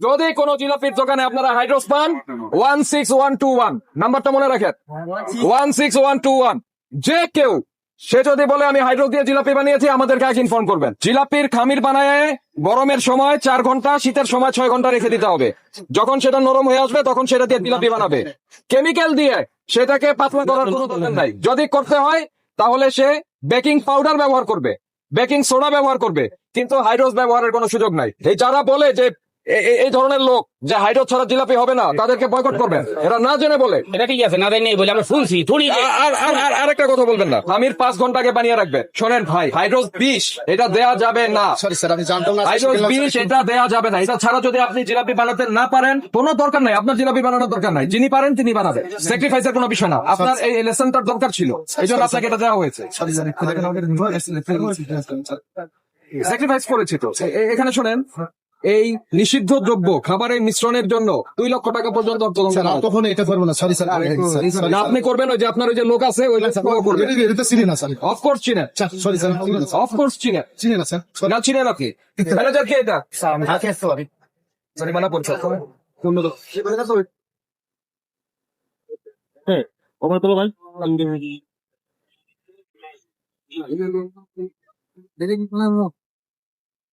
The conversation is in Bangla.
যদি কোনো জিলাপির দোকানে আপনারা হাইড্রোস পান 16121 নাম্বারটা মনে রাখেন 16121 যে কেউ সে যদি বলে আমি হাইড্রোস দিয়ে জিলাপি বানিয়েছি আমাদেরকে আগে ইনফর্ম করবেন। জিলাপির খামির বানায় গরমের সময় 4 ঘন্টা, শীতের সময় 6 ঘন্টা রেখে দিতে হবে। যখন সেটা নরম হয়ে আসবে তখন সেটা দিয়ে জিলাপি বানাবে। কেমিক্যাল দিয়ে সেটাকে পাতলা করার কোনো দরকার নাই। যদি করতে হয় তাহলে সে বেকিং পাউডার ব্যবহার করবে, বেকিং সোডা ব্যবহার করবে, কিন্তু হাইড্রোস ব্যবহারের কোনো সুযোগ নাই। এই যারা বলে যে এই ধরনের লোক যে হাইড্রোস ছাড়া জিলাপি হবে না তাদেরকে বয়কট করবেন, এরা না জেনে বলে। এটা ঠিক আছে, না জানি বলে আমরা শুনছি থোড়ি। আরেকটা কথা বলবেন না, খামির 5 ঘন্টা আগে বানিয়ে রাখবেন। শোনেন ভাই, হাইড্রোস 20 এটা দেয়া যাবে না। সরি স্যার, আমি জানতাম না। হাইড্রোস 20 এটা দেয়া যাবে না। এটা ছাড়া যদি আপনি জিলাপি বানাতে না পারেন কোনো দরকার নাই, আপনার জিলাপি বানানোর দরকার নাই। যিনি পারেন তিনি বানাবেন, স্যাক্রিফাইসের কোনো বিষয় না। আপনার এই লেসনটার দরকার ছিল, এই জন্য আপনাকে এটা দেওয়া হয়েছে। সরি স্যার, স্যাক্রিফাইস করেছি তো। এখানে শোনেন, এই নিষিদ্ধ দ্রব্য খাবারের মিশ্রণের জন্য 2 লক্ষ টাকা পর্যন্ত অর্থদণ্ড স্যার আর কখনো এটা করবো না। সরি স্যার, না, আপনি করবেন। ওই যে আপনার ওই যে লোক আছে ওই লোক করবেন। এটা তো চিনি না স্যার। অফকোর্স চিনেন, সরি স্যার, অফকোর্স চিনেন। চিনি না স্যার। না চিনেন আপনি? ম্যানেজার কে এটা? জরিমানা পরিশোধ করেন। ওমর তোলো ভাই। দেখি